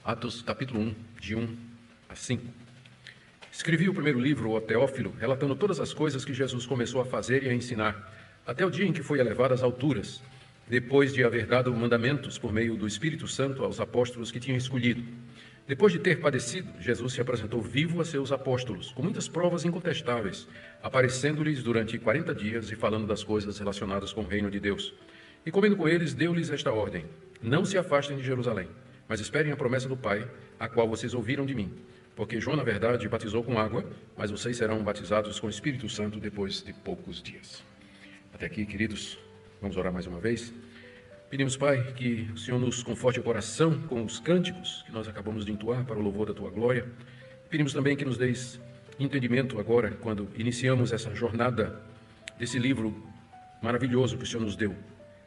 Atos capítulo 1, de 1 a 5. Escrevi o primeiro livro, o Teófilo, relatando todas as coisas que Jesus começou a fazer e a ensinar, até o dia em que foi elevado às alturas, depois de haver dado mandamentos por meio do Espírito Santo aos apóstolos que tinha escolhido. Depois de ter padecido, Jesus se apresentou vivo a seus apóstolos, com muitas provas incontestáveis, aparecendo-lhes durante 40 dias e falando das coisas relacionadas com o reino de Deus. E comendo com eles, deu-lhes esta ordem: não se afastem de Jerusalém, mas esperem a promessa do Pai, a qual vocês ouviram de mim. Porque João, na verdade, batizou com água, mas vocês serão batizados com o Espírito Santo depois de poucos dias. Até aqui, queridos, vamos orar mais uma vez. Pedimos, Pai, que o Senhor nos conforte o coração com os cânticos que nós acabamos de entoar para o louvor da Tua glória. Pedimos também que nos deis entendimento agora, quando iniciamos essa jornada desse livro maravilhoso que o Senhor nos deu,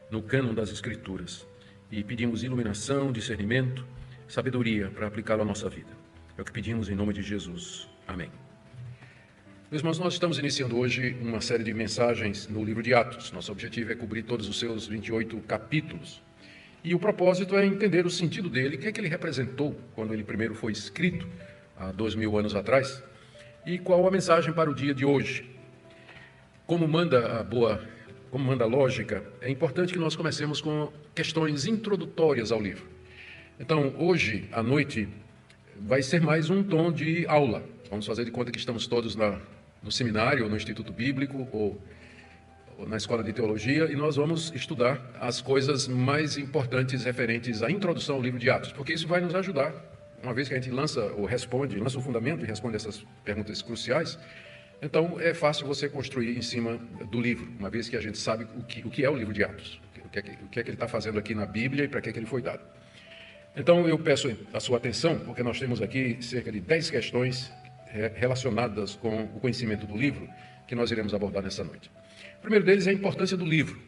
no cânon das Escrituras. E pedimos iluminação, discernimento, sabedoria para aplicá-lo à nossa vida. É o que pedimos em nome de Jesus. Amém. Meus irmãos, nós estamos iniciando hoje uma série de mensagens no livro de Atos. Nosso objetivo é cobrir todos os seus 28 capítulos. E o propósito é entender o sentido dele, o que é que ele representou quando ele primeiro foi escrito, há 2000 anos atrás, e qual a mensagem para o dia de hoje. Como manda a lógica, é importante que nós comecemos com questões introdutórias ao livro. Então, hoje, à noite, vai ser mais um tom de aula. Vamos fazer de conta que estamos todos no seminário, ou no Instituto Bíblico, ou na Escola de Teologia, e nós vamos estudar as coisas mais importantes referentes à introdução ao livro de Atos, porque isso vai nos ajudar, uma vez que a gente lança o fundamento e responde essas perguntas cruciais. Então, é fácil você construir em cima do livro, uma vez que a gente sabe o que é o livro de Atos, o que é que ele está fazendo aqui na Bíblia e para que ele foi dado. Então, eu peço a sua atenção, porque nós temos aqui cerca de 10 questões relacionadas com o conhecimento do livro que nós iremos abordar nessa noite. O primeiro deles é a importância do livro.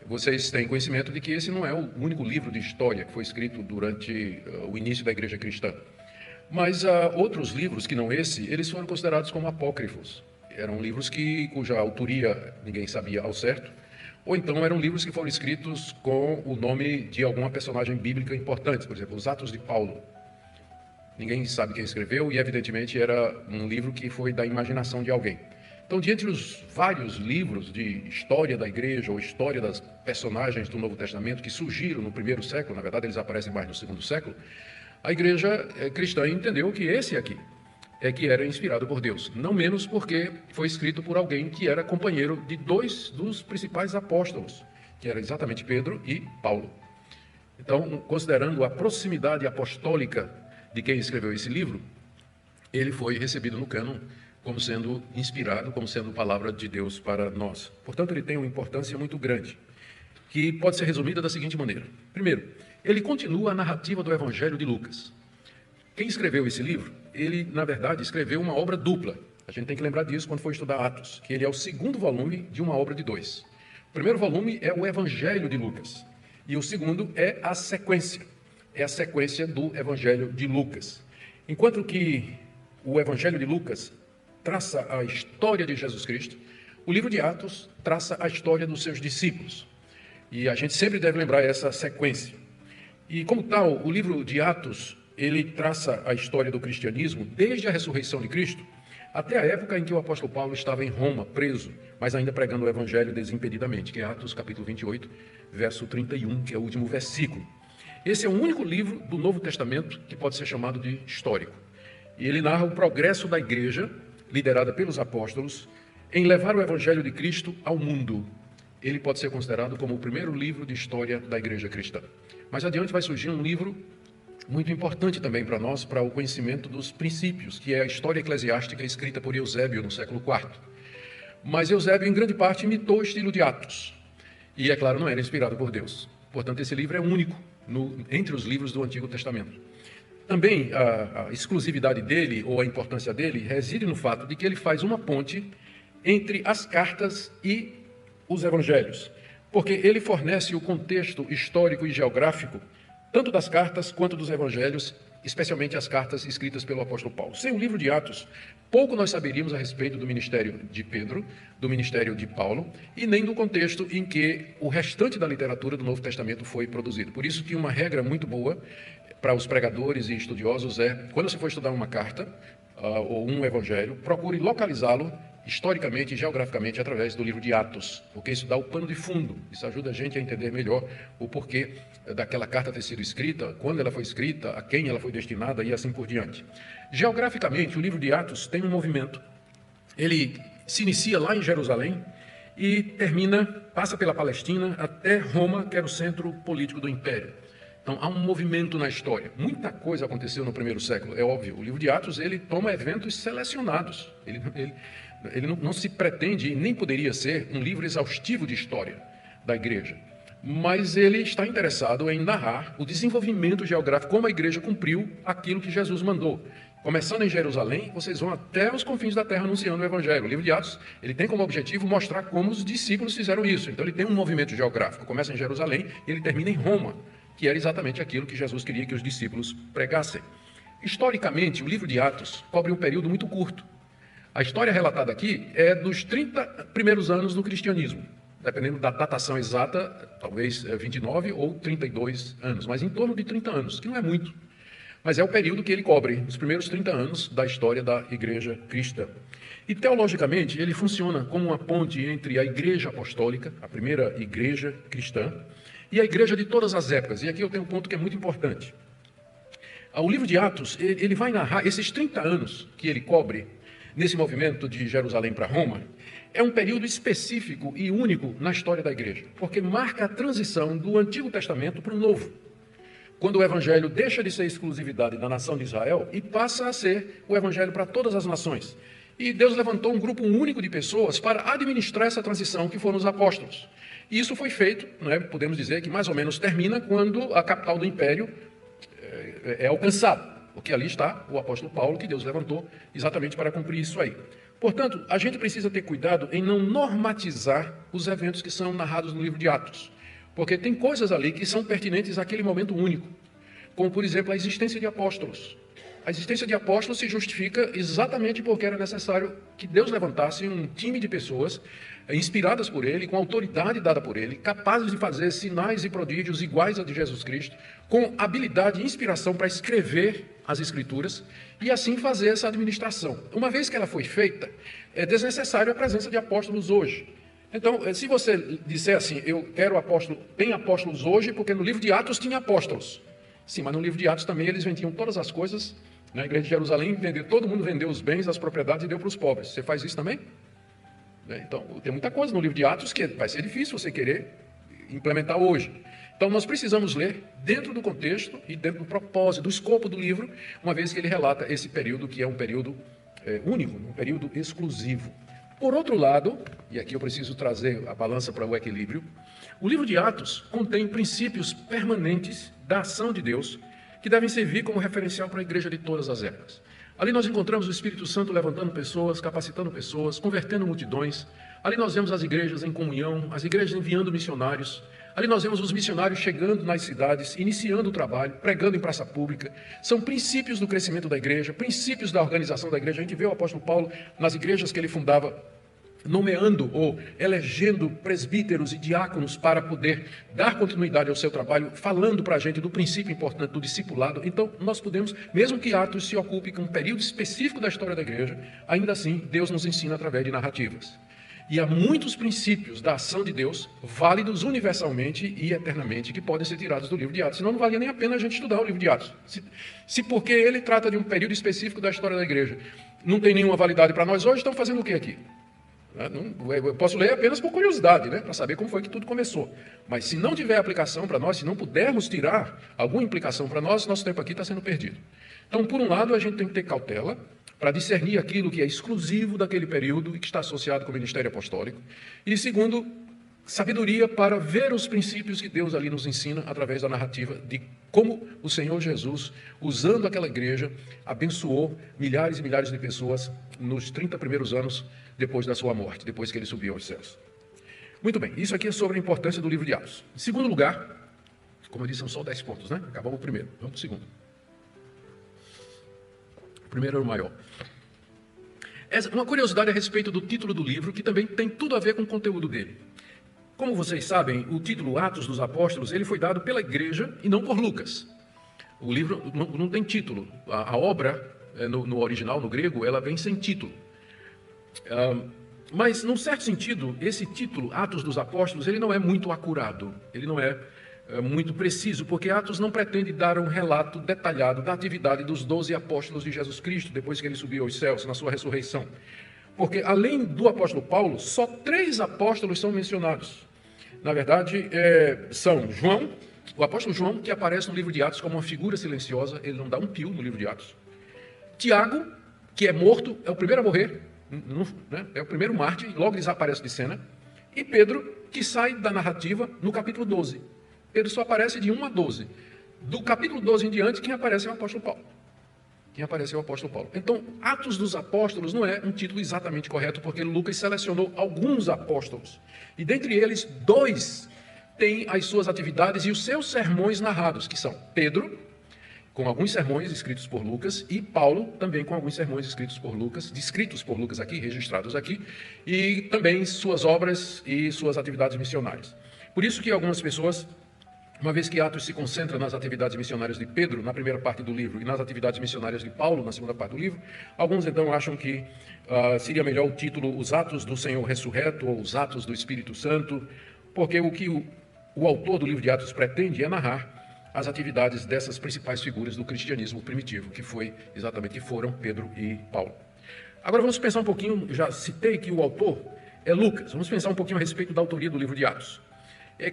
Vocês têm conhecimento de que esse não é o único livro de história que foi escrito durante o início da igreja cristã. Mas outros livros que não esse, eles foram considerados como apócrifos. Eram livros cuja autoria ninguém sabia ao certo, ou então eram livros que foram escritos com o nome de alguma personagem bíblica importante, por exemplo, os Atos de Paulo. Ninguém sabe quem escreveu e, evidentemente, era um livro que foi da imaginação de alguém. Então, diante dos vários livros de história da igreja ou história das personagens do Novo Testamento que surgiram no primeiro século, na verdade eles aparecem mais no segundo século, a igreja cristã entendeu que esse aqui é que era inspirado por Deus, não menos porque foi escrito por alguém que era companheiro de dois dos principais apóstolos, que era exatamente Pedro e Paulo. Então, considerando a proximidade apostólica de quem escreveu esse livro, ele foi recebido no cânon como sendo inspirado, como sendo palavra de Deus para nós. Portanto, ele tem uma importância muito grande, que pode ser resumida da seguinte maneira. Primeiro, ele continua a narrativa do Evangelho de Lucas. Quem escreveu esse livro, ele, na verdade, escreveu uma obra dupla. A gente tem que lembrar disso quando for estudar Atos, que ele é o segundo volume de uma obra de dois. O primeiro volume é o Evangelho de Lucas, e o segundo é a sequência do Evangelho de Lucas. Enquanto que o Evangelho de Lucas traça a história de Jesus Cristo, o livro de Atos traça a história dos seus discípulos. E a gente sempre deve lembrar essa sequência. E como tal, o livro de Atos, ele traça a história do cristianismo desde a ressurreição de Cristo até a época em que o apóstolo Paulo estava em Roma, preso, mas ainda pregando o Evangelho desimpedidamente, que é Atos capítulo 28, verso 31, que é o último versículo. Esse é o único livro do Novo Testamento que pode ser chamado de histórico. E ele narra o progresso da igreja, liderada pelos apóstolos, em levar o Evangelho de Cristo ao mundo. Ele pode ser considerado como o primeiro livro de história da igreja cristã. Mais adiante vai surgir um livro muito importante também para nós, para o conhecimento dos princípios, que é a história eclesiástica escrita por Eusébio no século IV. Mas Eusébio, em grande parte, imitou o estilo de Atos. E, é claro, não era inspirado por Deus. Portanto, esse livro é único entre os livros do Antigo Testamento. Também a exclusividade dele, ou a importância dele, reside no fato de que ele faz uma ponte entre as cartas e os evangelhos, porque ele fornece o contexto histórico e geográfico, tanto das cartas quanto dos evangelhos, especialmente as cartas escritas pelo apóstolo Paulo. Sem o livro de Atos, pouco nós saberíamos a respeito do ministério de Pedro, do ministério de Paulo, e nem do contexto em que o restante da literatura do Novo Testamento foi produzido. Por isso que uma regra muito boa para os pregadores e estudiosos é, quando você for estudar uma carta ou um evangelho, procure localizá-lo historicamente e geograficamente através do livro de Atos, porque isso dá o pano de fundo, isso ajuda a gente a entender melhor o porquê daquela carta ter sido escrita, quando ela foi escrita, a quem ela foi destinada e assim por diante. Geograficamente, o livro de Atos tem um movimento, ele se inicia lá em Jerusalém e termina, passa pela Palestina até Roma, que era o centro político do Império. Então, há um movimento na história. Muita coisa aconteceu no primeiro século, é óbvio. O livro de Atos, ele toma eventos selecionados. Ele não se pretende, e nem poderia ser, um livro exaustivo de história da igreja. Mas ele está interessado em narrar o desenvolvimento geográfico, como a igreja cumpriu aquilo que Jesus mandou. Começando em Jerusalém, vocês vão até os confins da terra anunciando o Evangelho. O livro de Atos, ele tem como objetivo mostrar como os discípulos fizeram isso. Então, ele tem um movimento geográfico. Começa em Jerusalém e ele termina em Roma, que era exatamente aquilo que Jesus queria que os discípulos pregassem. Historicamente, o livro de Atos cobre um período muito curto. A história relatada aqui é dos 30 primeiros anos do cristianismo, dependendo da datação exata, talvez 29 ou 32 anos, mas em torno de 30 anos, que não é muito. Mas é o período que ele cobre, os primeiros 30 anos da história da igreja cristã. E teologicamente, ele funciona como uma ponte entre a igreja apostólica, a primeira igreja cristã, e a igreja de todas as épocas. E aqui eu tenho um ponto que é muito importante. O livro de Atos, ele vai narrar esses 30 anos que ele cobre nesse movimento de Jerusalém para Roma, é um período específico e único na história da igreja, porque marca a transição do Antigo Testamento para o Novo, quando o Evangelho deixa de ser exclusividade da nação de Israel e passa a ser o Evangelho para todas as nações. E Deus levantou um grupo único de pessoas para administrar essa transição, que foram os apóstolos. E isso foi feito, podemos dizer que mais ou menos termina quando a capital do império é alcançada, porque ali está o apóstolo Paulo, que Deus levantou exatamente para cumprir isso aí. Portanto, a gente precisa ter cuidado em não normatizar os eventos que são narrados no livro de Atos, porque tem coisas ali que são pertinentes àquele momento único, como, por exemplo, a existência de apóstolos. A existência de apóstolos se justifica exatamente porque era necessário que Deus levantasse um time de pessoas inspiradas por ele, com autoridade dada por ele, capazes de fazer sinais e prodígios iguais a de Jesus Cristo, com habilidade e inspiração para escrever as Escrituras e assim fazer essa administração. Uma vez que ela foi feita, é desnecessário a presença de apóstolos hoje. Então, se você disser assim, eu quero apóstolo, tem apóstolos hoje, porque no livro de Atos tinha apóstolos. Sim, mas no livro de Atos também eles vendiam todas as coisas. Na igreja de Jerusalém, todo mundo vendeu os bens, as propriedades e deu para os pobres. Você faz isso também? Então, tem muita coisa no livro de Atos que vai ser difícil você querer implementar hoje. Então, nós precisamos ler dentro do contexto e dentro do propósito, do escopo do livro, uma vez que ele relata esse período que é um período único, um período exclusivo. Por outro lado, e aqui eu preciso trazer a balança para o equilíbrio, o livro de Atos contém princípios permanentes da ação de Deus que devem servir como referencial para a igreja de todas as épocas. Ali nós encontramos o Espírito Santo levantando pessoas, capacitando pessoas, convertendo multidões. Ali nós vemos as igrejas em comunhão, as igrejas enviando missionários. Ali nós vemos os missionários chegando nas cidades, iniciando o trabalho, pregando em praça pública. São princípios do crescimento da igreja, princípios da organização da igreja. A gente vê o apóstolo Paulo nas igrejas que ele fundava, nomeando ou elegendo presbíteros e diáconos para poder dar continuidade ao seu trabalho, falando para a gente do princípio importante do discipulado. Então, nós podemos, mesmo que Atos se ocupe com um período específico da história da igreja, ainda assim, Deus nos ensina através de narrativas. E há muitos princípios da ação de Deus, válidos universalmente e eternamente, que podem ser tirados do livro de Atos. Senão não valia nem a pena a gente estudar o livro de Atos. Se porque ele trata de um período específico da história da igreja, não tem nenhuma validade para nós hoje, estão fazendo o que aqui? Eu posso ler apenas por curiosidade, para saber como foi que tudo começou. Mas se não tiver aplicação para nós, se não pudermos tirar alguma implicação para nós, nosso tempo aqui está sendo perdido. Então, por um lado, a gente tem que ter cautela para discernir aquilo que é exclusivo daquele período e que está associado com o ministério apostólico. E segundo, sabedoria para ver os princípios que Deus ali nos ensina através da narrativa de como o Senhor Jesus, usando aquela igreja, abençoou milhares e milhares de pessoas nos 30 primeiros anos depois da sua morte, depois que ele subiu aos céus. Muito bem, isso aqui é sobre a importância do livro de Atos. Em segundo lugar, como eu disse, são só 10 pontos, Acabamos o primeiro, vamos para o segundo. O primeiro era o maior. Uma curiosidade a respeito do título do livro, que também tem tudo a ver com o conteúdo dele. Como vocês sabem, o título Atos dos Apóstolos, ele foi dado pela igreja e não por Lucas. O livro não tem título. A obra, no original, no grego, ela vem sem título. Mas, num certo sentido, esse título, Atos dos Apóstolos, ele não é muito acurado, ele não é muito preciso, porque Atos não pretende dar um relato detalhado da atividade dos 12 apóstolos de Jesus Cristo, depois que ele subiu aos céus, na sua ressurreição. Porque, além do apóstolo Paulo, só 3 apóstolos são mencionados. Na verdade, são João, o apóstolo João, que aparece no livro de Atos como uma figura silenciosa, ele não dá um pio no livro de Atos. Tiago, que é morto, é o primeiro a morrer, né? É o primeiro mártir, logo desaparece de cena. E Pedro, que sai da narrativa no capítulo 12. Pedro só aparece de 1 a 12. Do capítulo 12 em diante, quem aparece é o apóstolo Paulo. Então, Atos dos Apóstolos não é um título exatamente correto, porque Lucas selecionou alguns apóstolos. E dentre eles, 2 têm as suas atividades e os seus sermões narrados, que são Pedro, com alguns sermões escritos por Lucas, e Paulo, também com alguns sermões escritos por Lucas aqui, registrados aqui, e também suas obras e suas atividades missionárias. Por isso que algumas pessoas, uma vez que Atos se concentra nas atividades missionárias de Pedro, na primeira parte do livro, e nas atividades missionárias de Paulo, na segunda parte do livro, alguns então acham que seria melhor o título Os Atos do Senhor Ressurreto, ou Os Atos do Espírito Santo, porque o que o autor do livro de Atos pretende é narrar as atividades dessas principais figuras do cristianismo primitivo, que foram Pedro e Paulo. Agora vamos pensar um pouquinho, já citei que o autor é Lucas, vamos pensar um pouquinho a respeito da autoria do livro de Atos.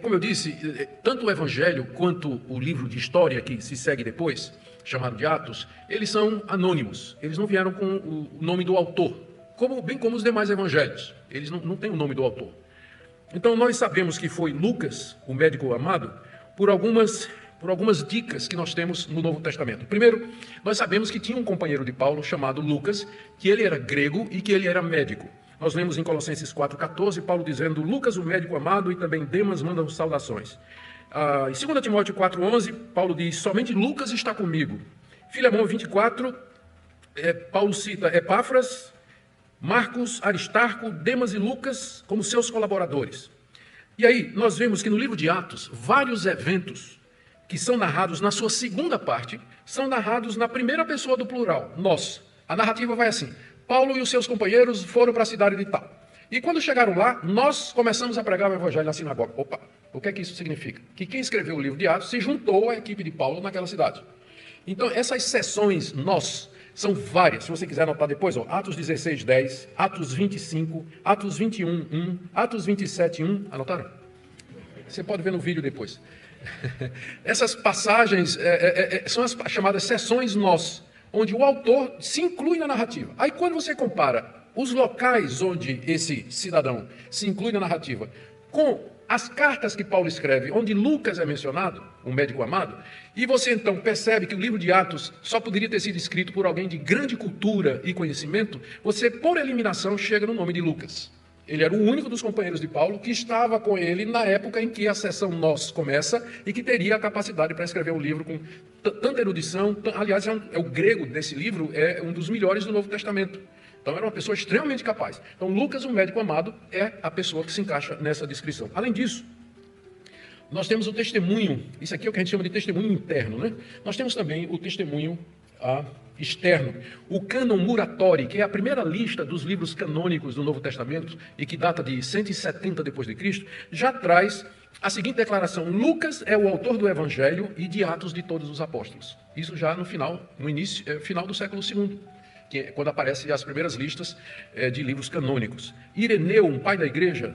Como eu disse, tanto o Evangelho quanto o livro de história que se segue depois, chamado de Atos, eles são anônimos, eles não vieram com o nome do autor, bem como os demais evangelhos, eles não têm o nome do autor. Então nós sabemos que foi Lucas, o médico amado, por algumas dicas que nós temos no Novo Testamento. Primeiro, nós sabemos que tinha um companheiro de Paulo chamado Lucas, que ele era grego e que ele era médico. Nós lemos em Colossenses 4,14, Paulo dizendo, Lucas, o médico amado, e também Demas mandam saudações. Em 2 Timóteo 4,11, Paulo diz, somente Lucas está comigo. Filemão 24, Paulo cita Epáfras, Marcos, Aristarco, Demas e Lucas como seus colaboradores. E aí, nós vemos que no livro de Atos, vários eventos que são narrados na sua segunda parte, são narrados na primeira pessoa do plural, nós. A narrativa vai assim, Paulo e os seus companheiros foram para a cidade de tal. E quando chegaram lá, nós começamos a pregar o evangelho na sinagoga. Opa, o que é que isso significa? Que quem escreveu o livro de Atos se juntou à equipe de Paulo naquela cidade. Então, essas sessões, nós, são várias. Se você quiser anotar depois, Atos 16:10, Atos 25, Atos 21:1, Atos 27:1. Anotaram? Você pode ver no vídeo depois. Essas passagens são as chamadas sessões nós, onde o autor se inclui na narrativa. Aí quando você compara os locais onde esse cidadão se inclui na narrativa com as cartas que Paulo escreve, onde Lucas é mencionado, o médico amado, e você então percebe que o livro de Atos só poderia ter sido escrito por alguém de grande cultura e conhecimento, você, por eliminação, chega no nome de Lucas. Ele era o único dos companheiros de Paulo que estava com ele na época em que a sessão nós começa e que teria a capacidade para escrever um livro com tanta erudição. Aliás, o grego desse livro é um dos melhores do Novo Testamento. Então, era uma pessoa extremamente capaz. Então, Lucas, o médico amado, é a pessoa que se encaixa nessa descrição. Além disso, nós temos o testemunho, isso aqui é o que a gente chama de testemunho interno, né? Nós temos também o testemunho externo. O cânon Muratori, que é a primeira lista dos livros canônicos do Novo Testamento e que data de 170 depois de Cristo, já traz a seguinte declaração: Lucas é o autor do Evangelho e de Atos de todos os apóstolos. Isso já final do século II. Que é quando aparecem as primeiras listas de livros canônicos. Ireneu, um pai da igreja,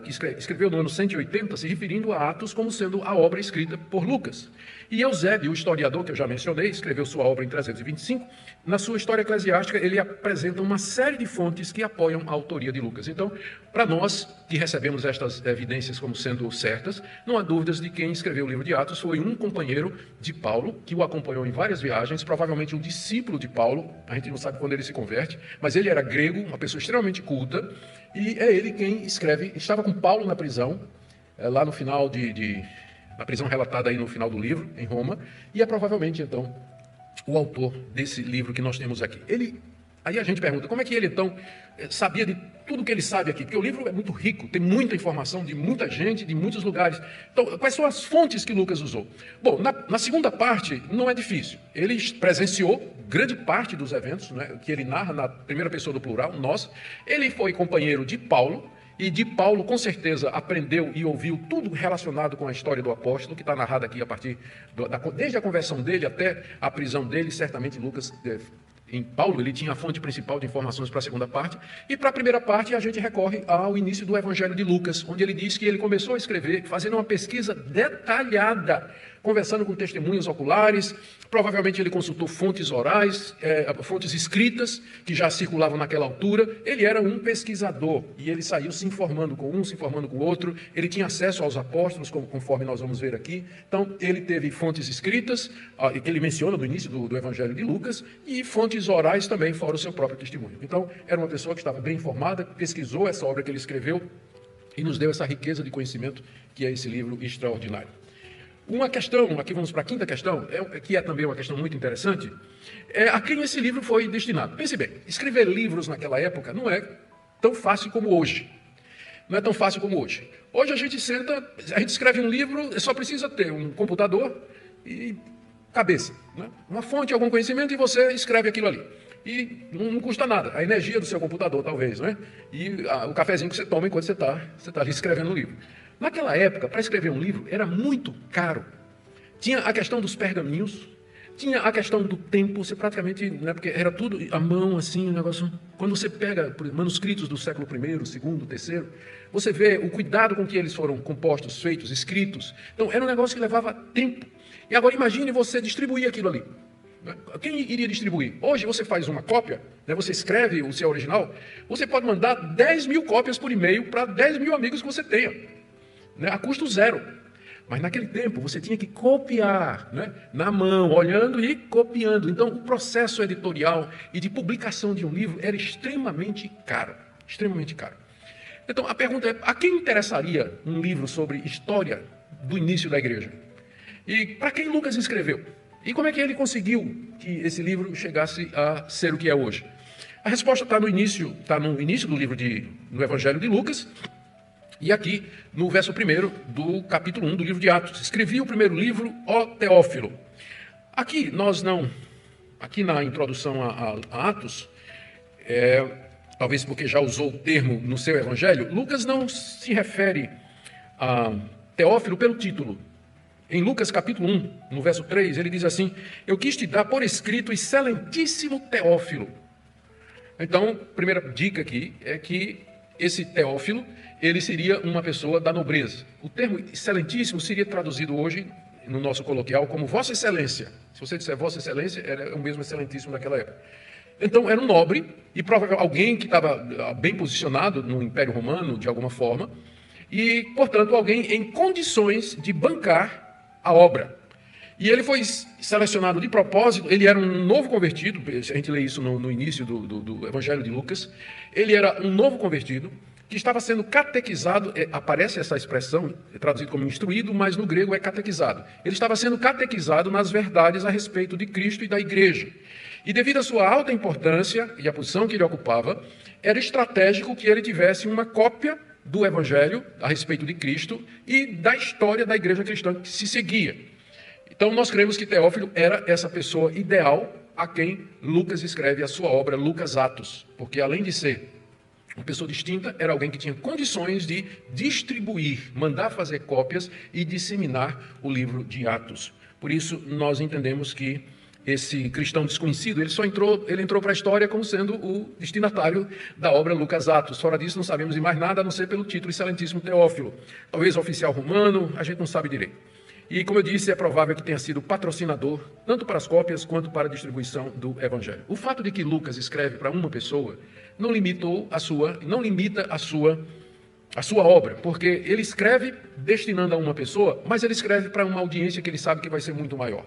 que escreveu no ano 180, se referindo a Atos como sendo a obra escrita por Lucas. E Eusébio, o historiador que eu já mencionei, escreveu sua obra em 325, na sua história eclesiástica ele apresenta uma série de fontes que apoiam a autoria de Lucas. Então, para nós que recebemos estas evidências como sendo certas, não há dúvidas de que quem escreveu o livro de Atos foi um companheiro de Paulo, que o acompanhou em várias viagens, provavelmente um discípulo de Paulo, a gente não sabe quando ele se converte, mas ele era grego, uma pessoa extremamente culta, e é ele quem escreve. Estava com Paulo na prisão, lá no final na prisão relatada aí no final do livro, em Roma, e é provavelmente, então, o autor desse livro que nós temos aqui. Aí a gente pergunta, como é que ele, então, sabia de tudo que ele sabe aqui, porque o livro é muito rico, tem muita informação de muita gente, de muitos lugares. Então, quais são as fontes que Lucas usou? Bom, na segunda parte não é difícil. Ele presenciou grande parte dos eventos, né, que ele narra na primeira pessoa do plural, nós. Ele foi companheiro de Paulo, e de Paulo, com certeza, aprendeu e ouviu tudo relacionado com a história do apóstolo, que está narrado aqui a partir desde a conversão dele até a prisão dele. Certamente Lucas, em Paulo, ele tinha a fonte principal de informações para a segunda parte. E para a primeira parte, a gente recorre ao início do Evangelho de Lucas, onde ele diz que ele começou a escrever, fazendo uma pesquisa detalhada, conversando com testemunhas oculares. Provavelmente ele consultou fontes orais, fontes escritas, que já circulavam naquela altura. Ele era um pesquisador, e ele saiu se informando com um, se informando com o outro. Ele tinha acesso aos apóstolos, conforme nós vamos ver aqui. Então, ele teve fontes escritas, que ele menciona no início do Evangelho de Lucas, e fontes orais também, fora o seu próprio testemunho. Então, era uma pessoa que estava bem informada, pesquisou essa obra que ele escreveu, e nos deu essa riqueza de conhecimento, que é esse livro extraordinário. Uma questão, aqui vamos para a quinta questão, que é também uma questão muito interessante, é a quem esse livro foi destinado. Pense bem, escrever livros naquela época não é tão fácil como hoje. Não é tão fácil como hoje. Hoje a gente senta, a gente escreve um livro, só precisa ter um computador e cabeça, né? Uma fonte, algum conhecimento, e você escreve aquilo ali. E não custa nada, a energia do seu computador, talvez, né? E o cafezinho que você toma enquanto você está ali escrevendo o livro. Naquela época, para escrever um livro, era muito caro. Tinha a questão dos pergaminhos, tinha a questão do tempo, você praticamente, né, porque era tudo à mão, assim, o negócio. Quando você pega manuscritos do século I, II, III, você vê o cuidado com que eles foram compostos, feitos, escritos. Então, era um negócio que levava tempo. E agora imagine você distribuir aquilo ali. Quem iria distribuir? Hoje você faz uma cópia, né, você escreve o seu original, você pode mandar 10 mil cópias por e-mail para 10 mil amigos que você tenha, né, a custo zero. Mas naquele tempo você tinha que copiar, né, na mão, olhando e copiando. Então o processo editorial e de publicação de um livro era extremamente caro. Extremamente caro. Então a pergunta é, a quem interessaria um livro sobre história do início da igreja? E para quem Lucas escreveu? E como é que ele conseguiu que esse livro chegasse a ser o que é hoje? A resposta está no início do livro do Evangelho de Lucas, e aqui no verso 1 do capítulo 1 do livro de Atos. Escrevi o primeiro livro, ó Teófilo. Aqui na introdução a Atos, talvez porque já usou o termo no seu Evangelho, Lucas não se refere a Teófilo pelo título. Em Lucas capítulo 1, no verso 3, ele diz assim: eu quis te dar por escrito, excelentíssimo Teófilo. Então, a primeira dica aqui é que esse Teófilo, ele seria uma pessoa da nobreza. O termo excelentíssimo seria traduzido hoje, no nosso coloquial, como Vossa Excelência. Se você disser Vossa Excelência, era o mesmo excelentíssimo daquela época. Então, era um nobre, e provavelmente alguém que estava bem posicionado no Império Romano, de alguma forma, e, portanto, alguém em condições de bancar a obra. E ele foi selecionado de propósito. Ele era um novo convertido, a gente lê isso no início do Evangelho de Lucas. Ele era um novo convertido que estava sendo catequizado, aparece essa expressão, traduzido como instruído, mas no grego é catequizado. Ele estava sendo catequizado nas verdades a respeito de Cristo e da igreja. E devido à sua alta importância e à posição que ele ocupava, era estratégico que ele tivesse uma cópia do Evangelho a respeito de Cristo e da história da igreja cristã que se seguia. Então, nós cremos que Teófilo era essa pessoa ideal a quem Lucas escreve a sua obra, Lucas Atos, porque além de ser uma pessoa distinta, era alguém que tinha condições de distribuir, mandar fazer cópias e disseminar o livro de Atos. Por isso, nós entendemos que esse cristão desconhecido, ele entrou para a história como sendo o destinatário da obra Lucas Atos. Fora disso, não sabemos de mais nada, a não ser pelo título excelentíssimo Teófilo. Talvez oficial romano, a gente não sabe direito. E, como eu disse, é provável que tenha sido patrocinador, tanto para as cópias quanto para a distribuição do Evangelho. O fato de que Lucas escreve para uma pessoa não limita a sua obra, porque ele escreve destinando a uma pessoa, mas ele escreve para uma audiência que ele sabe que vai ser muito maior.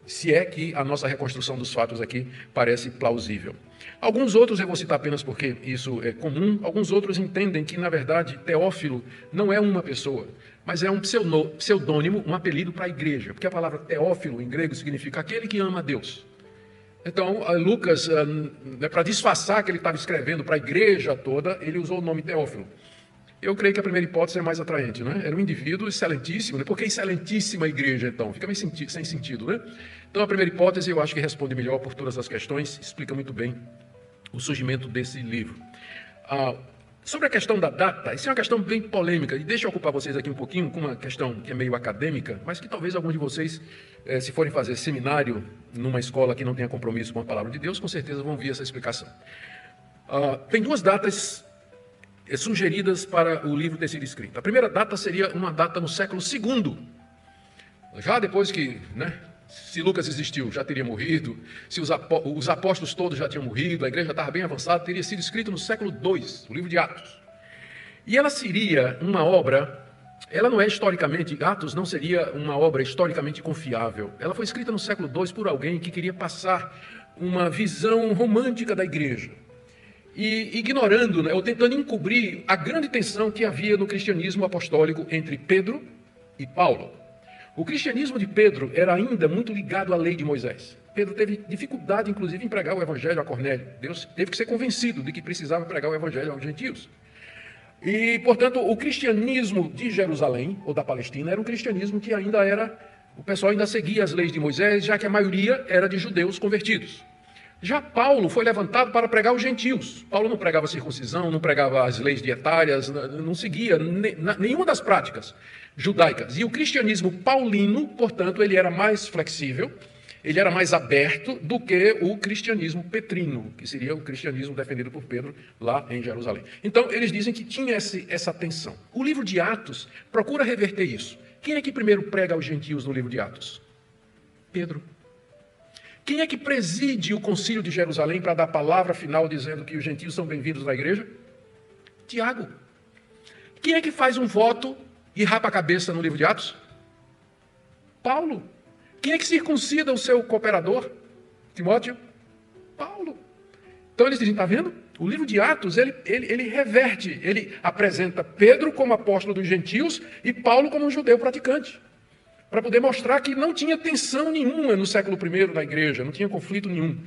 Se é que a nossa reconstrução dos fatos aqui parece plausível. Alguns outros, eu vou citar apenas porque isso é comum, alguns outros entendem que, na verdade, Teófilo não é uma pessoa, mas é um pseudônimo, um apelido para a igreja, porque a palavra Teófilo, em grego, significa aquele que ama a Deus. Então, Lucas, para disfarçar que ele estava escrevendo para a igreja toda, ele usou o nome Teófilo. Eu creio que a primeira hipótese é mais atraente, né? Era um indivíduo excelentíssimo, né? Por que excelentíssima igreja, então? Fica meio sem sentido, né? Então, a primeira hipótese eu acho que responde melhor por todas as questões, explica muito bem o surgimento desse livro. Sobre a questão da data, isso é uma questão bem polêmica, e deixa eu ocupar vocês aqui um pouquinho com uma questão que é meio acadêmica, mas que talvez alguns de vocês, se forem fazer seminário numa escola que não tenha compromisso com a palavra de Deus, com certeza vão ver essa explicação. Tem duas datas sugeridas para o livro ter sido escrito. A primeira data seria uma data no século II, já depois que, se Lucas existiu, já teria morrido, se os apóstolos todos já tinham morrido, a igreja estava bem avançada, teria sido escrito no século II, o livro de Atos. E ela seria uma obra, ela não é historicamente, Atos não seria uma obra historicamente confiável. Ela foi escrita no século II por alguém que queria passar uma visão romântica da igreja, e ignorando, ou tentando encobrir a grande tensão que havia no cristianismo apostólico entre Pedro e Paulo. O cristianismo de Pedro era ainda muito ligado à lei de Moisés. Pedro teve dificuldade, inclusive, em pregar o evangelho a Cornélio. Deus teve que ser convencido de que precisava pregar o evangelho aos gentios. E, portanto, o cristianismo de Jerusalém, ou da Palestina, era um cristianismo que ainda era, o pessoal ainda seguia as leis de Moisés, já que a maioria era de judeus convertidos. Já Paulo foi levantado para pregar os gentios. Paulo não pregava circuncisão, não pregava as leis dietárias, não seguia nenhuma das práticas judaicas. E o cristianismo paulino, portanto, ele era mais flexível, ele era mais aberto do que o cristianismo petrino, que seria o cristianismo defendido por Pedro lá em Jerusalém. Então, eles dizem que tinha essa tensão. O livro de Atos procura reverter isso. Quem é que primeiro prega aos gentios no livro de Atos? Pedro. Quem é que preside o concílio de Jerusalém para dar a palavra final dizendo que os gentios são bem-vindos na igreja? Tiago. Quem é que faz um voto e rapa a cabeça no livro de Atos? Paulo. Quem é que circuncida o seu cooperador? Timóteo? Paulo. Então eles dizem, está vendo? O livro de Atos, ele reverte, ele apresenta Pedro como apóstolo dos gentios e Paulo como um judeu praticante, para poder mostrar que não tinha tensão nenhuma no século I na igreja, não tinha conflito nenhum.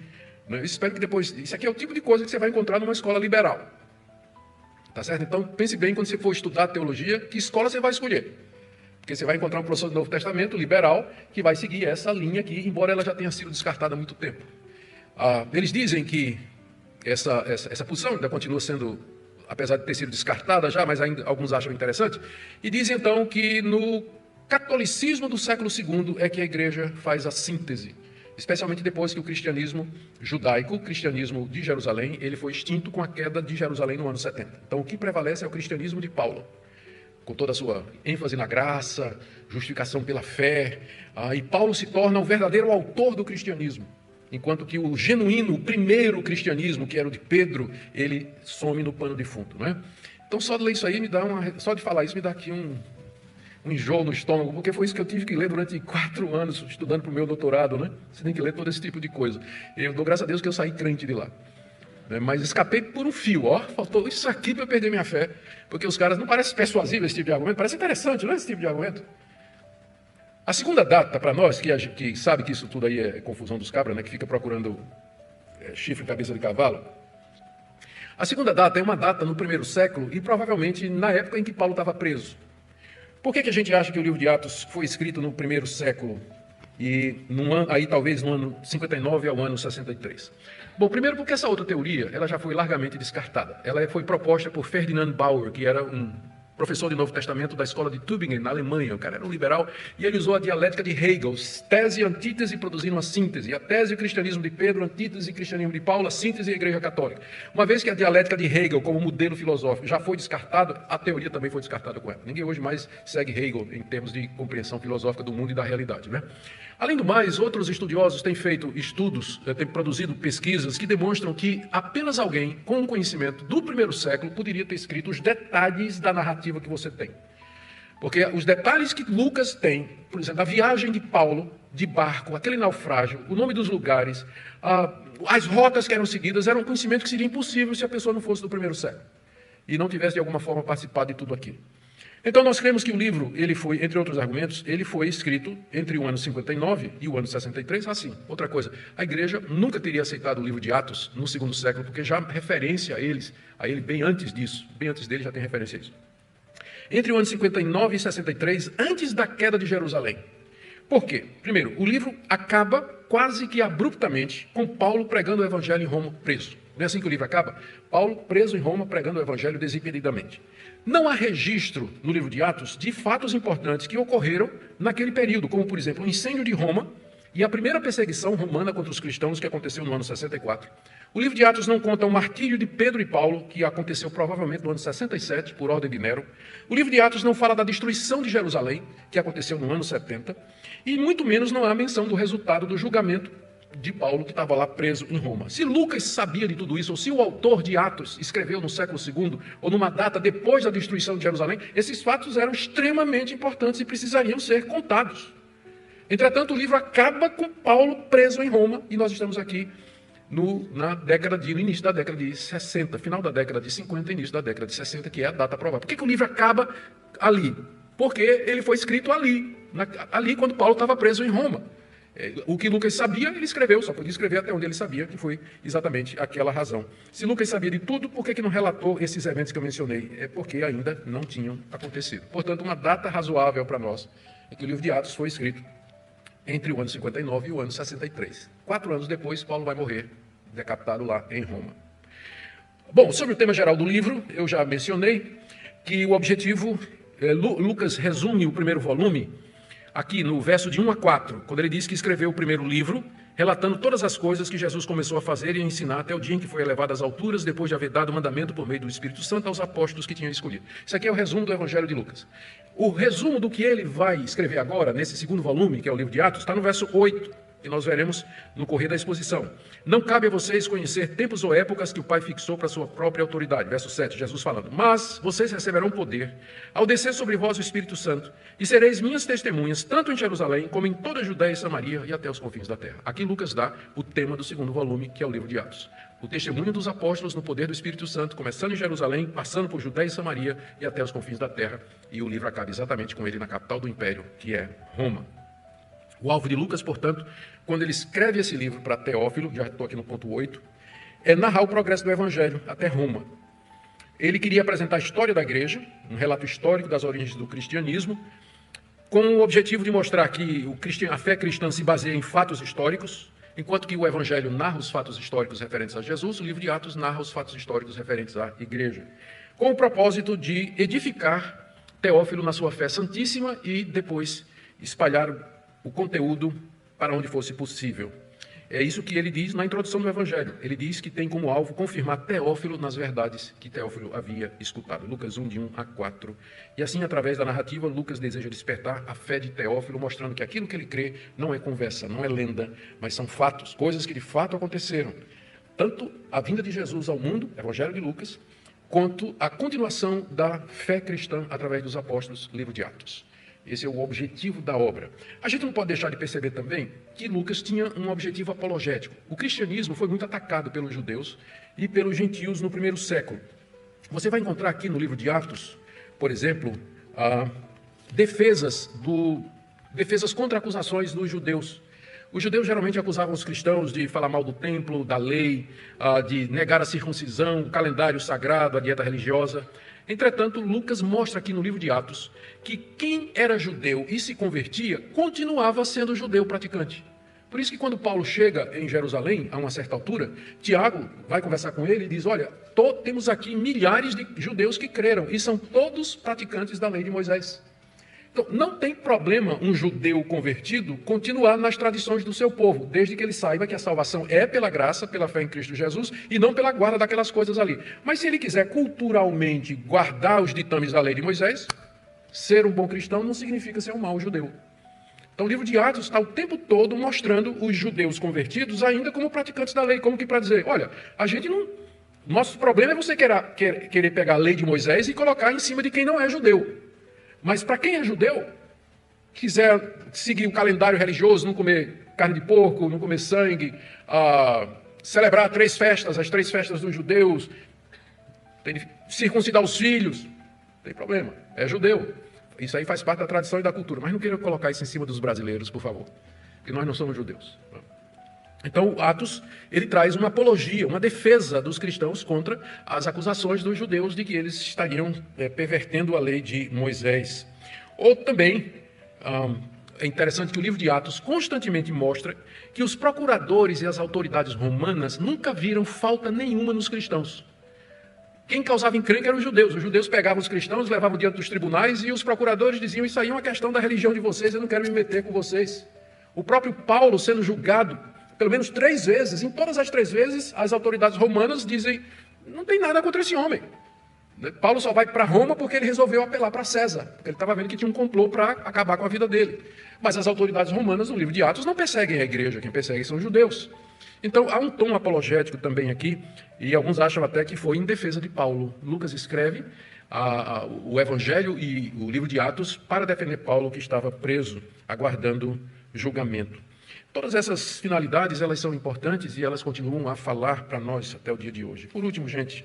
Eu espero que depois, isso aqui é o tipo de coisa que você vai encontrar numa escola liberal. Tá certo? Então pense bem quando você for estudar teologia, que escola você vai escolher. Porque você vai encontrar um professor do Novo Testamento liberal que vai seguir essa linha aqui, embora ela já tenha sido descartada há muito tempo. Eles dizem que essa posição ainda continua sendo, apesar de ter sido descartada já, mas ainda alguns acham interessante, e dizem então que no catolicismo do século II é que a igreja faz a síntese, especialmente depois que o cristianismo judaico, o cristianismo de Jerusalém, ele foi extinto com a queda de Jerusalém no ano 70. Então o que prevalece é o cristianismo de Paulo, com toda a sua ênfase na graça, justificação pela fé, e Paulo se torna o verdadeiro autor do cristianismo, enquanto que o genuíno, o primeiro cristianismo, que era o de Pedro, ele some no pano de fundo, não é? Então só de ler isso aí só de falar isso me dá aqui um enjoo no estômago, porque foi isso que eu tive que ler durante 4 anos, estudando para o meu doutorado, né? Você tem que ler todo esse tipo de coisa. Eu dou graças a Deus que eu saí crente de lá. Mas escapei por um fio, faltou isso aqui para eu perder minha fé, porque os caras não parecem persuasível esse tipo de argumento, parece interessante, não é esse tipo de argumento? A segunda data, para nós, que sabe que isso tudo aí é confusão dos cabras, né? Que fica procurando chifre e cabeça de cavalo, a segunda data é uma data no primeiro século e provavelmente na época em que Paulo estava preso. Por que a gente acha que o livro de Atos foi escrito no primeiro século e talvez no ano 59 ao ano 63? Bom, primeiro porque essa outra teoria ela já foi largamente descartada. Ela foi proposta por Ferdinand Bauer, que era um professor de Novo Testamento da escola de Tübingen, na Alemanha. O cara era um liberal e ele usou a dialética de Hegel, tese e antítese produzindo uma síntese. A tese e o cristianismo de Pedro, antítese e cristianismo de Paulo, a síntese e a igreja católica. Uma vez que a dialética de Hegel como modelo filosófico já foi descartada, a teoria também foi descartada com ela. Ninguém hoje mais segue Hegel em termos de compreensão filosófica do mundo e da realidade, né? Além do mais, outros estudiosos têm feito estudos, têm produzido pesquisas que demonstram que apenas alguém com um conhecimento do primeiro século poderia ter escrito os detalhes da narrativa que você tem. Porque os detalhes que Lucas tem, por exemplo, a viagem de Paulo de barco, aquele naufrágio, o nome dos lugares, as rotas que eram seguidas, eram um conhecimento que seria impossível se a pessoa não fosse do primeiro século e não tivesse de alguma forma participado de tudo aquilo. Então nós cremos que o livro, ele foi, entre outros argumentos, ele foi escrito entre o ano 59 e o ano 63, assim. Outra coisa, a igreja nunca teria aceitado o livro de Atos no segundo século, porque já há referência a ele bem antes disso, bem antes dele já tem referência a isso. Entre o ano 59 e 63, antes da queda de Jerusalém. Por quê? Primeiro, o livro acaba quase que abruptamente com Paulo pregando o evangelho em Roma preso. Não é assim que o livro acaba? Paulo preso em Roma pregando o evangelho desimpedidamente. Não há registro no livro de Atos de fatos importantes que ocorreram naquele período, como, por exemplo, o incêndio de Roma e a primeira perseguição romana contra os cristãos que aconteceu no ano 64. O livro de Atos não conta o martírio de Pedro e Paulo, que aconteceu provavelmente no ano 67, por ordem de Nero. O livro de Atos não fala da destruição de Jerusalém, que aconteceu no ano 70. E muito menos não há menção do resultado do julgamento de Paulo, que estava lá preso em Roma. Se Lucas sabia de tudo isso, ou se o autor de Atos escreveu no século II, ou numa data depois da destruição de Jerusalém, esses fatos eram extremamente importantes e precisariam ser contados. Entretanto, o livro acaba com Paulo preso em Roma, e nós estamos aqui no início da década de 60, final da década de 50, início da década de 60, que é a data provável. Por que o livro acaba ali? Porque ele foi escrito ali quando Paulo estava preso em Roma. O que Lucas sabia, ele escreveu, só podia escrever até onde ele sabia, que foi exatamente aquela razão. Se Lucas sabia de tudo, por que não relatou esses eventos que eu mencionei? É porque ainda não tinham acontecido. Portanto, uma data razoável para nós é que o livro de Atos foi escrito entre o ano 59 e o ano 63. 4 anos depois, Paulo vai morrer decapitado lá em Roma. Bom, sobre o tema geral do livro, eu já mencionei que o objetivo, Lucas resume o primeiro volume aqui no verso de 1 a 4, quando ele diz que escreveu o primeiro livro, relatando todas as coisas que Jesus começou a fazer e a ensinar até o dia em que foi elevado às alturas, depois de haver dado mandamento por meio do Espírito Santo aos apóstolos que tinham escolhido. Isso aqui é o resumo do Evangelho de Lucas. O resumo do que ele vai escrever agora, nesse segundo volume, que é o livro de Atos, está no verso 8, que nós veremos no correr da exposição. Não cabe a vocês conhecer tempos ou épocas que o Pai fixou para a sua própria autoridade. Verso 7, Jesus falando. Mas vocês receberão poder ao descer sobre vós o Espírito Santo e sereis minhas testemunhas, tanto em Jerusalém como em toda a Judéia e Samaria e até os confins da terra. Aqui Lucas dá o tema do segundo volume, que é o livro de Atos. O testemunho dos apóstolos no poder do Espírito Santo, começando em Jerusalém, passando por Judéia e Samaria e até os confins da terra. E o livro acaba exatamente com ele na capital do império, que é Roma. O alvo de Lucas, portanto, quando ele escreve esse livro para Teófilo, já estou aqui no ponto 8, é narrar o progresso do Evangelho até Roma. Ele queria apresentar a história da igreja, um relato histórico das origens do cristianismo, com o objetivo de mostrar que a fé cristã se baseia em fatos históricos, enquanto que o Evangelho narra os fatos históricos referentes a Jesus, o livro de Atos narra os fatos históricos referentes à igreja, com o propósito de edificar Teófilo na sua fé santíssima e depois espalhar o conteúdo para onde fosse possível. É isso que ele diz na introdução do Evangelho. Ele diz que tem como alvo confirmar Teófilo nas verdades que Teófilo havia escutado. Lucas 1, de 1 a 4. E assim, através da narrativa, Lucas deseja despertar a fé de Teófilo, mostrando que aquilo que ele crê não é conversa, não é lenda, mas são fatos, coisas que de fato aconteceram. Tanto a vinda de Jesus ao mundo, Evangelho de Lucas, quanto a continuação da fé cristã através dos apóstolos, livro de Atos. Esse é o objetivo da obra. A gente não pode deixar de perceber também que Lucas tinha um objetivo apologético. O cristianismo foi muito atacado pelos judeus e pelos gentios no primeiro século. Você vai encontrar aqui no livro de Atos, por exemplo, defesas contra acusações dos judeus. Os judeus geralmente acusavam os cristãos de falar mal do templo, da lei, de negar a circuncisão, o calendário sagrado, a dieta religiosa. Entretanto, Lucas mostra aqui no livro de Atos que quem era judeu e se convertia continuava sendo judeu praticante. Por isso que quando Paulo chega em Jerusalém, a uma certa altura, Tiago vai conversar com ele e diz, olha, temos aqui milhares de judeus que creram e são todos praticantes da lei de Moisés. Então, não tem problema um judeu convertido continuar nas tradições do seu povo, desde que ele saiba que a salvação é pela graça, pela fé em Cristo Jesus, e não pela guarda daquelas coisas ali. Mas se ele quiser culturalmente guardar os ditames da lei de Moisés, ser um bom cristão não significa ser um mau judeu. Então o livro de Atos está o tempo todo mostrando os judeus convertidos ainda como praticantes da lei, como que para dizer, olha, a gente não... Nosso problema é você querer pegar a lei de Moisés e colocar em cima de quem não é judeu. Mas para quem é judeu, quiser seguir o calendário religioso, não comer carne de porco, não comer sangue, celebrar as 3 festas dos judeus, circuncidar os filhos, tem problema, é judeu. Isso aí faz parte da tradição e da cultura, mas não queira colocar isso em cima dos brasileiros, por favor, porque nós não somos judeus. Então, Atos, ele traz uma apologia, uma defesa dos cristãos contra as acusações dos judeus de que eles estariam pervertendo a lei de Moisés. Ou também, é interessante que o livro de Atos constantemente mostra que os procuradores e as autoridades romanas nunca viram falta nenhuma nos cristãos. Quem causava encrenca eram os judeus. Os judeus pegavam os cristãos, levavam diante dos tribunais e os procuradores diziam: isso aí é uma questão da religião de vocês, eu não quero me meter com vocês. O próprio Paulo sendo julgado pelo menos 3 vezes, em todas as 3 vezes, as autoridades romanas dizem: não tem nada contra esse homem. Paulo só vai para Roma porque ele resolveu apelar para César, porque ele estava vendo que tinha um complô para acabar com a vida dele. Mas as autoridades romanas, no livro de Atos, não perseguem a igreja, quem persegue são os judeus. Então, há um tom apologético também aqui, e alguns acham até que foi em defesa de Paulo. Lucas escreve o Evangelho e o livro de Atos para defender Paulo, que estava preso, aguardando julgamento. Todas essas finalidades, elas são importantes e elas continuam a falar para nós até o dia de hoje. Por último, gente,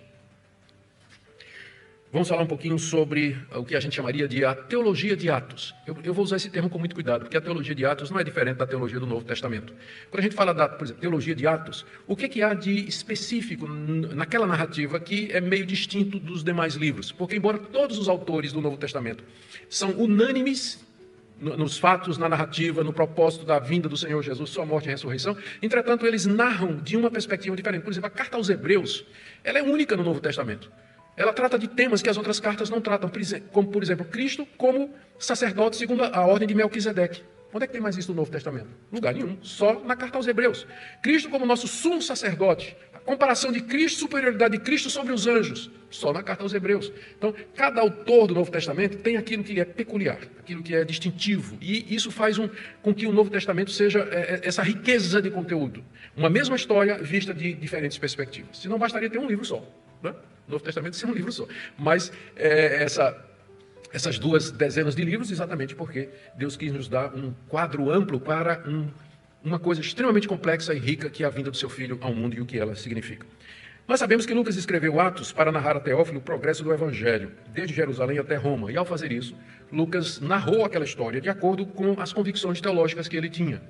vamos falar um pouquinho sobre o que a gente chamaria de a teologia de Atos. Eu vou usar esse termo com muito cuidado, porque a teologia de Atos não é diferente da teologia do Novo Testamento. Quando a gente fala da, por exemplo, teologia de Atos, o que há de específico naquela narrativa que é meio distinto dos demais livros? Porque, embora todos os autores do Novo Testamento são unânimes nos fatos, na narrativa, no propósito da vinda do Senhor Jesus, sua morte e ressurreição, entretanto, eles narram de uma perspectiva diferente. Por exemplo, a carta aos Hebreus, ela é única no Novo Testamento. Ela trata de temas que as outras cartas não tratam, como, por exemplo, Cristo como sacerdote segundo a ordem de Melquisedeque. Onde é que tem mais isso no Novo Testamento? Lugar nenhum, só na carta aos Hebreus. Cristo como nosso sumo sacerdote, a comparação de Cristo, superioridade de Cristo sobre os anjos, só na carta aos Hebreus. Então, cada autor do Novo Testamento tem aquilo que lhe é peculiar, aquilo que é distintivo, e isso faz com que o Novo Testamento seja essa riqueza de conteúdo. Uma mesma história vista de diferentes perspectivas. Se não bastaria ter um livro só, né? O Novo Testamento ser um livro só. Mas essas 2 dezenas de livros, exatamente porque Deus quis nos dar um quadro amplo para uma coisa extremamente complexa e rica, que é a vinda do seu Filho ao mundo e o que ela significa. Nós sabemos que Lucas escreveu Atos para narrar a Teófilo o progresso do Evangelho, desde Jerusalém até Roma. E ao fazer isso, Lucas narrou aquela história de acordo com as convicções teológicas que ele tinha.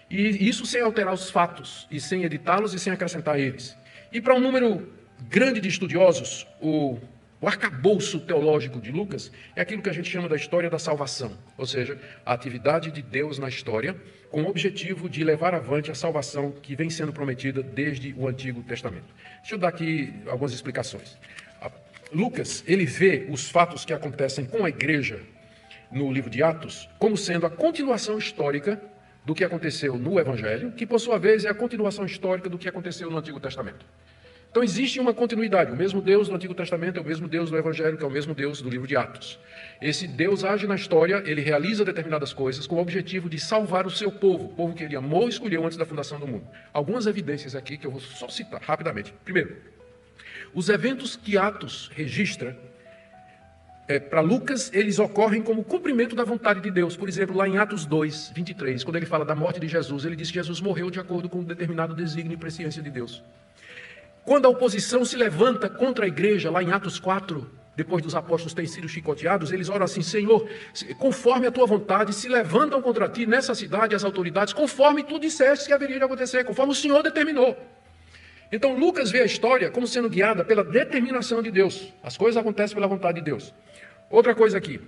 E isso sem alterar os fatos, e sem editá-los e sem acrescentar eles. E para um número grande de estudiosos, o arcabouço teológico de Lucas é aquilo que a gente chama da história da salvação, ou seja, a atividade de Deus na história com o objetivo de levar avante a salvação que vem sendo prometida desde o Antigo Testamento. Deixa eu dar aqui algumas explicações. Lucas, ele vê os fatos que acontecem com a igreja no livro de Atos como sendo a continuação histórica do que aconteceu no Evangelho, que por sua vez é a continuação histórica do que aconteceu no Antigo Testamento. Então existe uma continuidade. O mesmo Deus do Antigo Testamento é o mesmo Deus do Evangelho, que é o mesmo Deus do livro de Atos. Esse Deus age na história, ele realiza determinadas coisas com o objetivo de salvar o seu povo, o povo que ele amou e escolheu antes da fundação do mundo. Algumas evidências aqui que eu vou só citar rapidamente. Primeiro, os eventos que Atos registra, para Lucas, eles ocorrem como cumprimento da vontade de Deus. Por exemplo, lá em Atos 2, 23, quando ele fala da morte de Jesus, ele diz que Jesus morreu de acordo com um determinado desígnio e presciência de Deus. Quando a oposição se levanta contra a igreja, lá em Atos 4, depois dos apóstolos terem sido chicoteados, eles oram assim: Senhor, conforme a tua vontade, se levantam contra ti nessa cidade as autoridades, conforme tu disseste que haveria de acontecer, conforme o Senhor determinou. Então Lucas vê a história como sendo guiada pela determinação de Deus. As coisas acontecem pela vontade de Deus. Outra coisa aqui,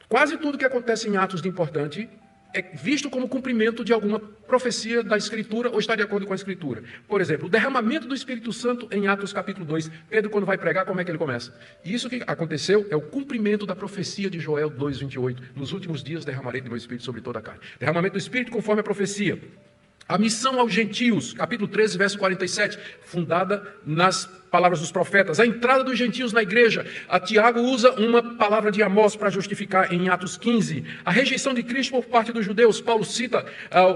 quase tudo que acontece em Atos de importante é visto como cumprimento de alguma profecia da Escritura ou está de acordo com a Escritura. Por exemplo, o derramamento do Espírito Santo em Atos capítulo 2. Pedro, quando vai pregar, como é que ele começa? Isso que aconteceu é o cumprimento da profecia de Joel 2:28. Nos últimos dias derramarei do meu Espírito sobre toda a carne. Derramamento do Espírito conforme a profecia. A missão aos gentios, capítulo 13, verso 47, fundada nas palavras dos profetas. A entrada dos gentios na igreja. A Tiago usa uma palavra de Amós para justificar em Atos 15. A rejeição de Cristo por parte dos judeus. Paulo cita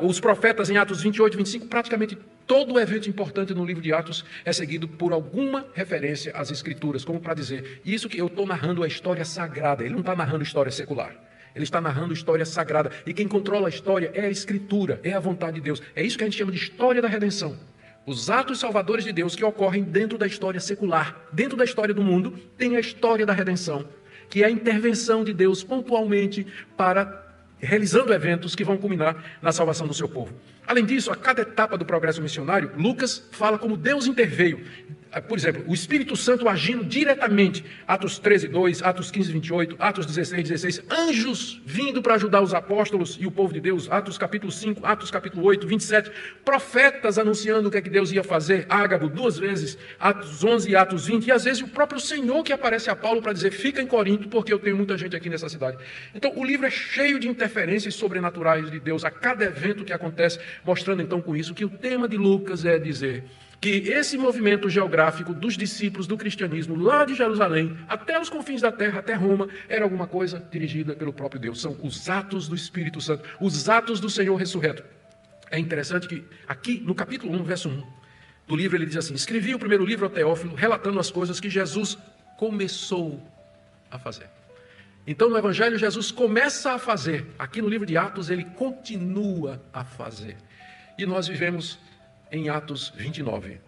os profetas em Atos 28, 25. Praticamente todo o evento importante no livro de Atos é seguido por alguma referência às Escrituras, como para dizer, isso que eu estou narrando é história sagrada, ele não está narrando história secular. Ele está narrando história sagrada. E quem controla a história é a Escritura, é a vontade de Deus. É isso que a gente chama de história da redenção. Os atos salvadores de Deus que ocorrem dentro da história secular. Dentro da história do mundo, tem a história da redenção, que é a intervenção de Deus pontualmente para realizando eventos que vão culminar na salvação do seu povo. Além disso, a cada etapa do progresso missionário, Lucas fala como Deus interveio. Por exemplo, o Espírito Santo agindo diretamente, Atos 13:2, Atos 15:28, Atos 16:16, anjos vindo para ajudar os apóstolos e o povo de Deus, Atos capítulo 5, Atos capítulo 8, 27, profetas anunciando o que é que Deus ia fazer, Ágabo 2 vezes, Atos 11 e Atos 20, e às vezes o próprio Senhor que aparece a Paulo para dizer, fica em Corinto, porque eu tenho muita gente aqui nessa cidade. Então, o livro é cheio de interferências sobrenaturais de Deus a cada evento que acontece, mostrando então com isso que o tema de Lucas é dizer que esse movimento geográfico dos discípulos do cristianismo, lá de Jerusalém, até os confins da terra, até Roma, era alguma coisa dirigida pelo próprio Deus. São os atos do Espírito Santo, os atos do Senhor ressurreto. É interessante que aqui no capítulo 1, verso 1 do livro, ele diz assim, escrevi o primeiro livro ao Teófilo, relatando as coisas que Jesus começou a fazer. Então, no Evangelho, Jesus começa a fazer. Aqui no livro de Atos, ele continua a fazer. E nós vivemos em Atos 29,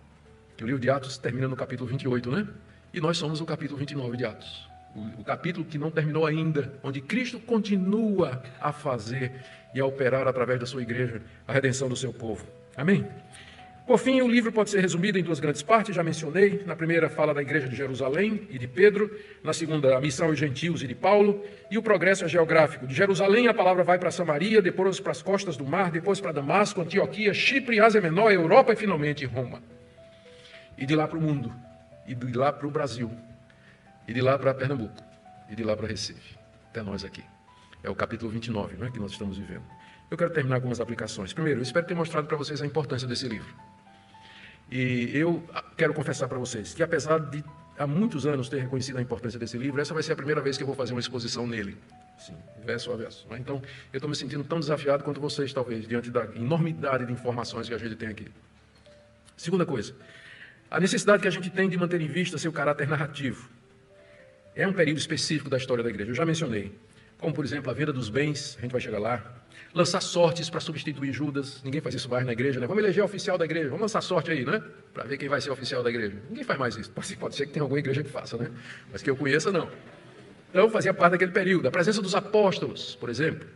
que o livro de Atos termina no capítulo 28, né? E nós somos o capítulo 29 de Atos, o capítulo que não terminou ainda, onde Cristo continua a fazer e a operar através da sua igreja a redenção do seu povo. Amém? Por fim, o livro pode ser resumido em duas grandes partes, já mencionei. Na primeira fala da igreja de Jerusalém e de Pedro, na segunda a missão aos gentios e de Paulo, e o progresso é geográfico. De Jerusalém a palavra vai para Samaria, depois para as costas do mar, depois para Damasco, Antioquia, Chipre, Ásia Menor, Europa e finalmente Roma. E de lá para o mundo, e de lá para o Brasil, e de lá para Pernambuco, e de lá para Recife, até nós aqui. É o capítulo 29, né, que nós estamos vivendo. Eu quero terminar com algumas aplicações. Primeiro, eu espero ter mostrado para vocês a importância desse livro. E eu quero confessar para vocês que, apesar de há muitos anos ter reconhecido a importância desse livro, essa vai ser a primeira vez que eu vou fazer uma exposição nele, sim, verso a verso. Então, eu estou me sentindo tão desafiado quanto vocês, talvez, diante da enormidade de informações que a gente tem aqui. Segunda coisa, a necessidade que a gente tem de manter em vista seu caráter narrativo. É um período específico da história da igreja, eu já mencionei. Como, por exemplo, a venda dos bens, a gente vai chegar lá. Lançar sortes para substituir Judas. Ninguém faz isso mais na igreja, né? Vamos eleger oficial da igreja. Vamos lançar sorte aí, né? Para ver quem vai ser oficial da igreja. Ninguém faz mais isso. Pode ser que tenha alguma igreja que faça, né? Mas que eu conheça, não. Então, fazia parte daquele período. A presença dos apóstolos, por exemplo.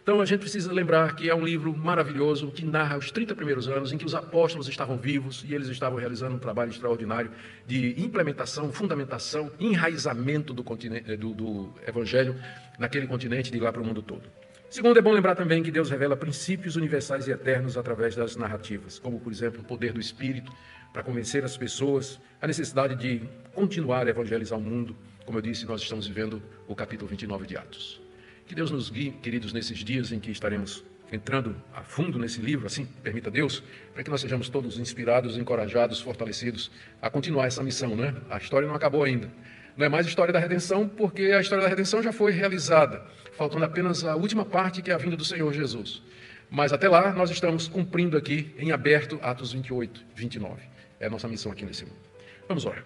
Então, a gente precisa lembrar que é um livro maravilhoso que narra os 30 primeiros anos em que os apóstolos estavam vivos e eles estavam realizando um trabalho extraordinário de implementação, fundamentação, enraizamento do evangelho naquele continente de lá para o mundo todo. Segundo, é bom lembrar também que Deus revela princípios universais e eternos através das narrativas, como, por exemplo, o poder do Espírito para convencer as pessoas, a necessidade de continuar a evangelizar o mundo. Como eu disse, nós estamos vivendo o capítulo 29 de Atos. Que Deus nos guie, queridos, nesses dias em que estaremos entrando a fundo nesse livro, assim permita Deus, para que nós sejamos todos inspirados, encorajados, fortalecidos a continuar essa missão, né? A história não acabou ainda. Não é mais história da redenção, porque a história da redenção já foi realizada, faltando apenas a última parte, que é a vinda do Senhor Jesus. Mas até lá, nós estamos cumprindo aqui em aberto Atos 28, 29. É a nossa missão aqui nesse mundo. Vamos orar.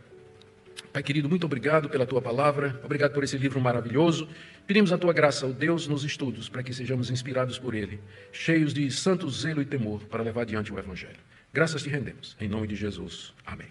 Pai querido, muito obrigado pela Tua palavra, obrigado por esse livro maravilhoso. Pedimos a Tua graça, ó Deus, nos estudos, para que sejamos inspirados por Ele, cheios de santo zelo e temor para levar adiante o Evangelho. Graças te rendemos, em nome de Jesus. Amém.